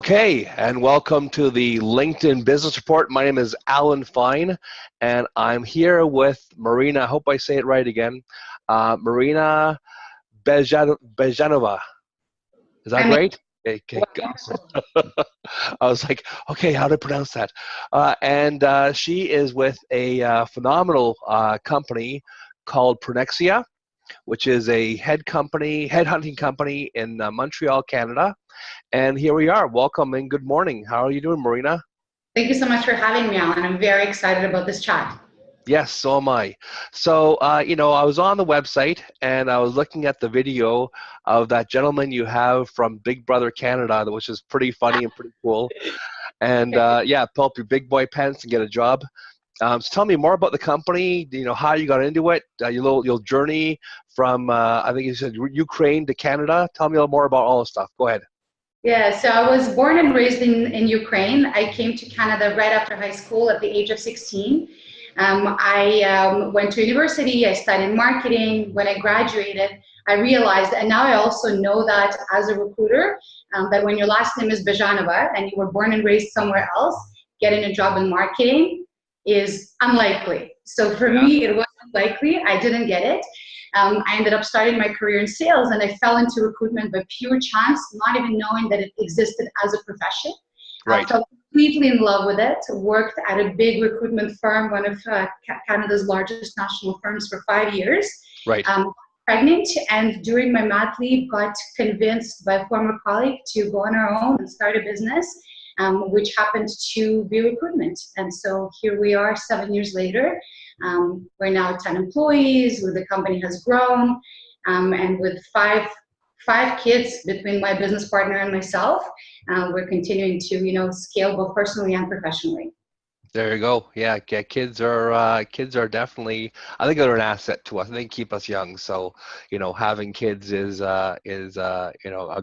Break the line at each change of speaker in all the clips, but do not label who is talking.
Okay, and welcome to the LinkedIn Business Report. My name is Alan Fine, and I'm here with Marina. I hope I say it right again. Marina Byezhanova. Is that
I mean,
great? Okay, awesome. I was like, okay, how to pronounce that? And she is with a phenomenal company called Pronexia, which is a headhunting company in Montreal, Canada. And here we are. Welcome and good morning. How are you doing, Marina?
thank you so much for having me, Alan. I'm very excited about this chat.
Yes, so am I. So, I was on the website and I was looking at the video of that gentleman you have from Big Brother Canada, which is pretty funny and pretty cool. And yeah, pull up your big boy pants and get a job. So tell me more about the company, how you got into it, your journey from, I think you said Ukraine to Canada. Tell me a little more about all this stuff. Go ahead.
Yeah, so I was born and raised in Ukraine. I came to Canada right after high school at the age of 16. I went to university, I studied marketing. When I graduated, I realized, and now I also know that as a recruiter, that when your last name is Byezhanova and you were born and raised somewhere else, getting a job in marketing is unlikely. So for
Yeah.
me, it was unlikely. I didn't get it. I ended up starting my career in sales, and I fell into recruitment by pure chance, not even knowing that it existed as a profession.
Right.
Fell completely in love with it. Worked at a big recruitment firm, one of Canada's largest national firms, for 5 years.
Right.
Pregnant, and during my mat leave, got convinced by a former colleague to go on our own and start a business, which happened to be recruitment. And so here we are 7 years later. We're now 10 employees, where the company has grown, and with five kids between my business partner and myself, we're continuing to scale both personally and professionally.
There you go. Yeah, kids are definitely. I think they're an asset to us. They keep us young. So, having kids is a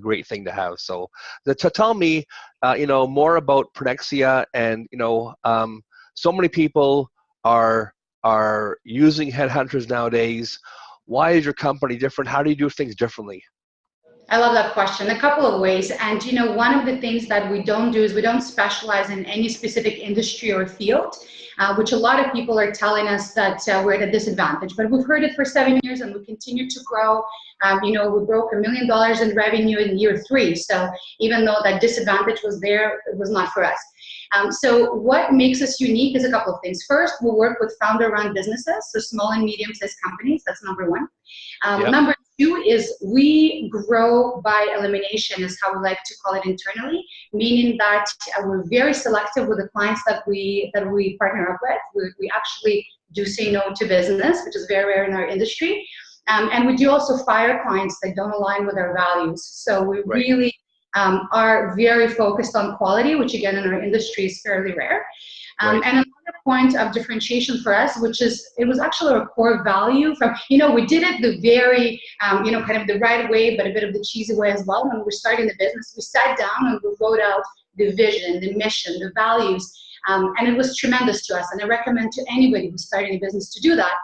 great thing to have. So, to tell me, more about Pronexia, and so many people are using headhunters nowadays. Why is your company different? How do you do things differently?
I love that question. A couple of ways. And one of the things that we don't do is we don't specialize in any specific industry or field, which a lot of people are telling us that we're at a disadvantage. But we've heard it for 7 years, and we continue to grow. We broke $1 million in revenue in year 3. So even though that disadvantage was there, it was not for us. So what makes us unique is a couple of things. First, we work with founder-run businesses, so small and medium-sized companies. That's number one.
Yep.
Number two is we grow by elimination, is how we like to call it internally, meaning that we're very selective with the clients that we partner up with. We actually do say no to business, which is very rare in our industry. And we do also fire clients that don't align with our values. So we
Right.
really are very focused on quality, which again in our industry is fairly rare.
Right.
And another point of differentiation for us, which is, it was actually our core value from, we did it the very, kind of the right way, but a bit of the cheesy way as well. When we were starting the business, we sat down and we wrote out the vision, the mission, the values, and it was tremendous to us. And I recommend to anybody who's starting a business to do that,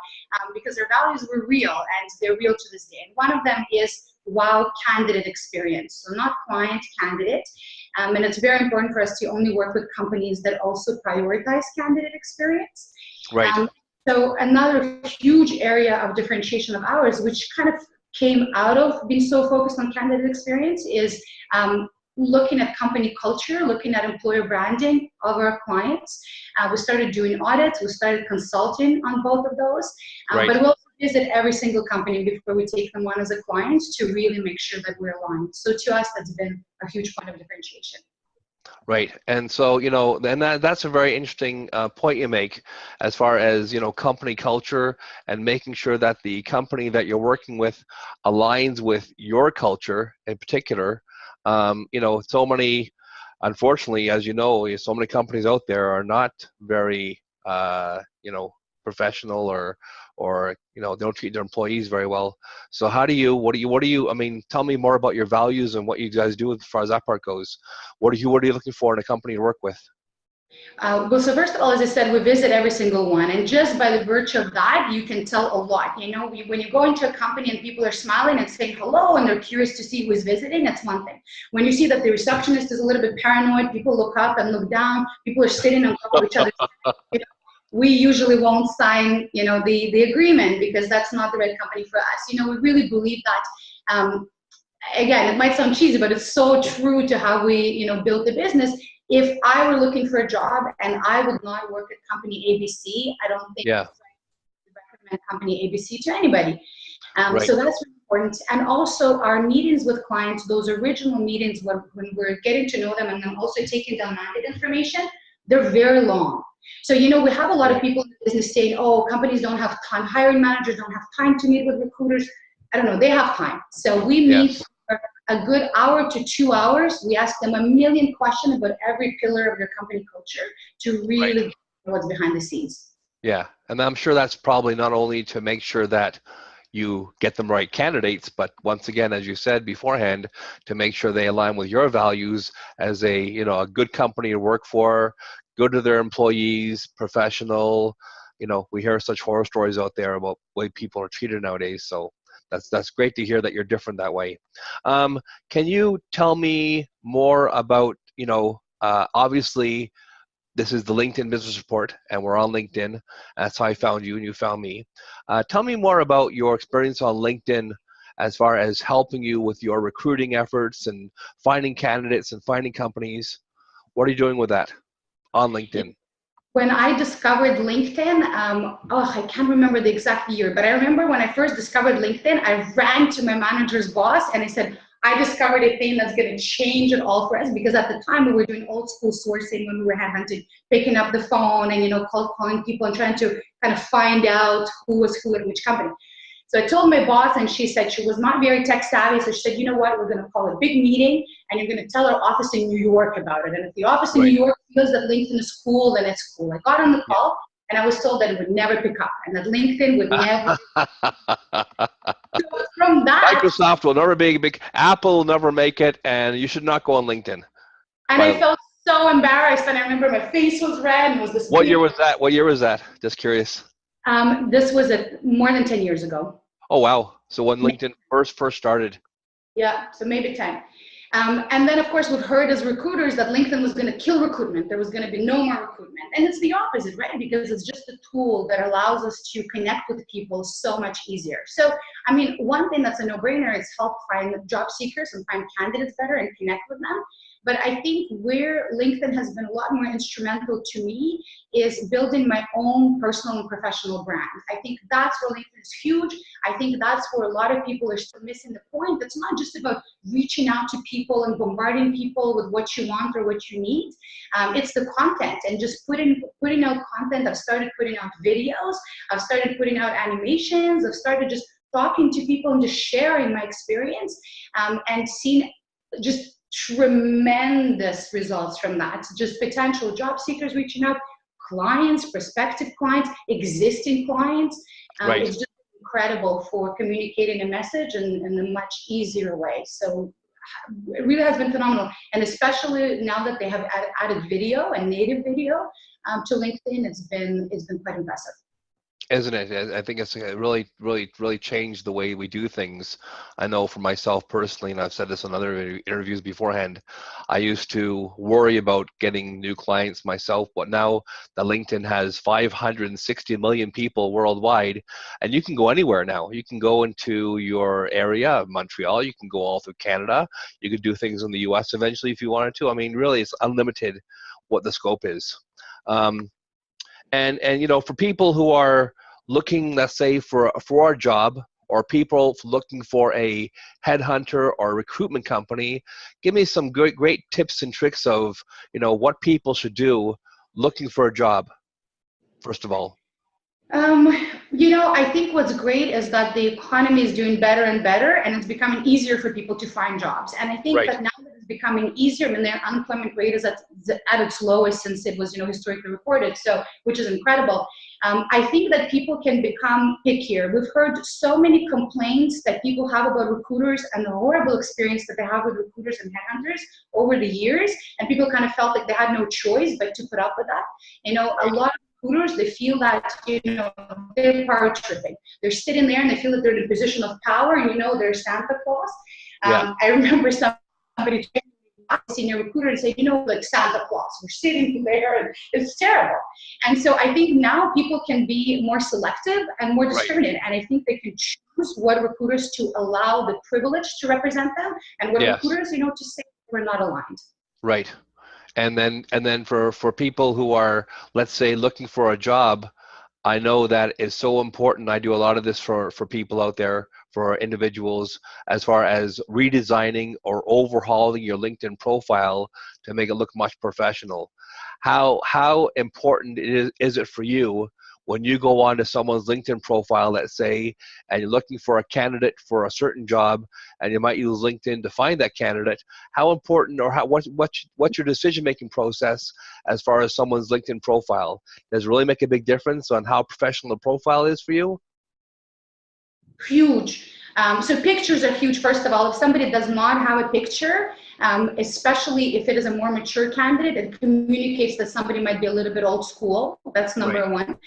because our values were real, and they're real to this day. And one of them is wow candidate experience. So not client, candidate. And it's very important for us to only work with companies that also prioritize candidate experience.
Right.
So another huge area of differentiation of ours, which kind of came out of being so focused on candidate experience, is looking at company culture, looking at employer branding of our clients. We started doing audits, we started consulting on both of those,
Right.
but we also visit every single company before we take them on as a client to really make sure that we're aligned. So to us, that's been a huge point of differentiation.
Right. And so, and that's a very interesting point you make, as far as, company culture and making sure that the company that you're working with aligns with your culture in particular. So many, unfortunately, as so many companies out there are not very, professional, or don't treat their employees very well. So what do you, I mean, tell me more about your values and what you guys do as far as that part goes. What are you looking for in a company to work with?
Well, so first of all, as I said, we visit every single one, and just by the virtue of that, you can tell a lot. You know, when you go into a company and people are smiling and saying hello, and they're curious to see who is visiting, that's one thing. When you see that the receptionist is a little bit paranoid, people look up and look down, people are sitting on top of each other. You know, we usually won't sign, you know, the agreement because that's not the right company for us. You know, we really believe that. Again, it might sound cheesy, but it's so true to how we, you know, built the business. If I were looking for a job and I would not work at company ABC, I don't think
Yeah.
it's right to recommend company ABC to anybody.
Right.
So that's really important. And also our meetings with clients, those original meetings when we're getting to know them and then also taking down market information, they're very long. So, you know, we have a lot of people in the business saying, oh, companies don't have time, hiring managers don't have time to meet with recruiters. I don't know, they have time. So we meet
Yes.
for a good hour to 2 hours. We ask them a million questions about every pillar of your company culture to
Right.
really know what's behind the scenes.
Yeah. And I'm sure that's probably not only to make sure that you get the right candidates, but once again, as you said beforehand, to make sure they align with your values as a, you know, a good company to work for, good to their employees, professional. You know, we hear such horror stories out there about the way people are treated nowadays. So that's great to hear that you're different that way. Can you tell me more about, you know, obviously this is the LinkedIn Business Report, and we're on LinkedIn. That's how I found you, and you found me. Tell me more about your experience on LinkedIn as far as helping you with your recruiting efforts and finding candidates and finding companies. What are you doing with that on LinkedIn?
When I discovered LinkedIn, oh, I can't remember the exact year, but I remember when I first discovered LinkedIn, I ran to my manager's boss and I said, I discovered a thing that's going to change it all for us, because at the time we were doing old school sourcing when we were headhunting, picking up the phone and, you know, calling people and trying to kind of find out who was who at which company. So I told my boss, and she said she was not very tech savvy. So she said, you know what, we're going to call a big meeting and you're going to tell our office in New York about it. And if the office in New
Right.
York feels that LinkedIn is cool, then it's cool. I got on the
Yeah.
call and I was told that it would never pick up and that LinkedIn would never. So from that,
Microsoft will never be big. Apple will never make it, and you should not go on LinkedIn.
and
By
I
the way,
felt so embarrassed. And I remember my face was red and it was this
what year
big,
was that? What year was that? Just curious.
this was more than 10 years ago.
Oh wow! So when LinkedIn first started.
Yeah, so maybe 10. And then, of course, we've heard as recruiters that LinkedIn was going to kill recruitment. There was going to be no more recruitment. And it's the opposite, right? Because it's just a tool that allows us to connect with people so much easier. So, I mean, one thing that's a no-brainer is help find job seekers and find candidates better and connect with them. But I think where LinkedIn has been a lot more instrumental to me is building my own personal and professional brand. I think that's where LinkedIn is huge. I think that's where a lot of people are still missing the point. It's not just about reaching out to people and bombarding people with what you want or what you need. It's the content and just putting out content. I've started putting out videos. I've started putting out animations. I've started just talking to people and just sharing my experience, and seeing just tremendous results from that. Just potential job seekers reaching out, clients, prospective clients, existing clients.
Right.
It's just incredible for communicating a message in a much easier way. So it really has been phenomenal. And especially now that they have added video and native video to LinkedIn, it's been quite impressive.
Isn't it? I think it's really changed the way we do things. I know for myself personally, and I've said this in other interviews beforehand, I used to worry about getting new clients myself, but now the LinkedIn has 560 million people worldwide, and you can go anywhere now. You can go into your area of Montreal, you can go all through Canada, you could do things in the US eventually if you wanted to. I mean, really, it's unlimited what the scope is. And you know, for people who are looking, let's say, for a job, or people looking for a headhunter or a recruitment company, give me some great tips and tricks of, you know, what people should do looking for a job, first of all.
I think what's great is that the economy is doing better and better, and it's becoming easier for people to find jobs. And I think
Right.
that now that it's becoming easier, I mean, their unemployment rate is at its lowest since it was, historically reported, so which is incredible. I think that people can become pickier. We've heard so many complaints that people have about recruiters and the horrible experience that they have with recruiters and headhunters over the years, and people kind of felt like they had no choice but to put up with that. A lot of recruiters, they feel that, they're power tripping. They're sitting there and they feel that they're in a position of power, and they're Santa Claus.
Yeah.
I remember somebody, a senior recruiter, and say, like Santa Claus, we're sitting there, and it's terrible. And so I think now people can be more selective and more discriminate, and I think they can choose what recruiters to allow the privilege to represent them, and what
Yes.
recruiters, to say we're not aligned.
Right. And then for people who are, let's say, looking for a job, I know that is so important. I do a lot of this for people out there, for individuals, as far as redesigning or overhauling your LinkedIn profile to make it look much professional. How important is it for you when you go onto someone's LinkedIn profile, let's say, and you're looking for a candidate for a certain job, and you might use LinkedIn to find that candidate? How important, or what's your decision-making process as far as someone's LinkedIn profile? Does it really make a big difference on how professional the profile is for you?
Huge. So pictures are huge. First of all, if somebody does not have a picture, especially if it is a more mature candidate, it communicates that somebody might be a little bit old school. That's number one.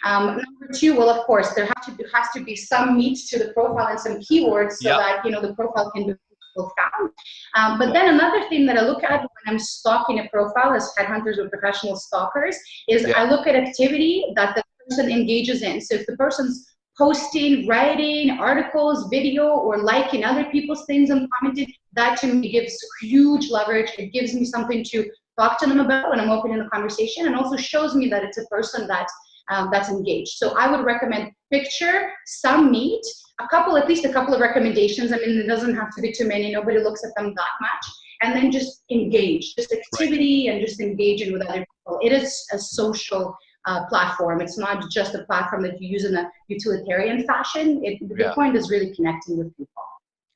Number two, well, of course, there has to be some meat to the profile and some keywords so that the profile can be found. But then another thing that I look at when I'm stalking a profile as headhunters or professional stalkers is I look at activity that the person engages in. So if the person's posting, writing articles, video, or liking other people's things and commenting, that to me gives huge leverage. It gives me something to talk to them about when I'm opening the conversation, and also shows me that it's a person that's engaged. So I would recommend picture, some meat, at least a couple of recommendations. I mean, it doesn't have to be too many. Nobody looks at them that much. And then just engage, just activity, and just engaging with other people. It is a social platform. It's not just a platform that you use in a utilitarian fashion. The point is really connecting with people.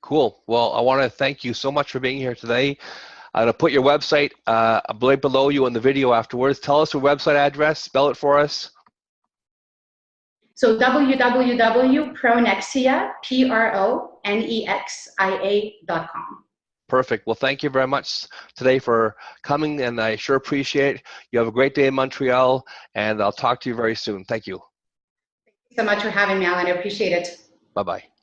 Cool. Well, I want to thank you so much for being here today. I'm going to put your website right below you in the video afterwards. Tell us your website address. Spell it for us.
So www.pronexia, PRONEXIA.com.
Perfect. Well, thank you very much today for coming, and I sure appreciate it. You have a great day in Montreal, and I'll talk to you very soon. Thank you.
Thank you so much for having me, Alan. I appreciate it.
Bye-bye.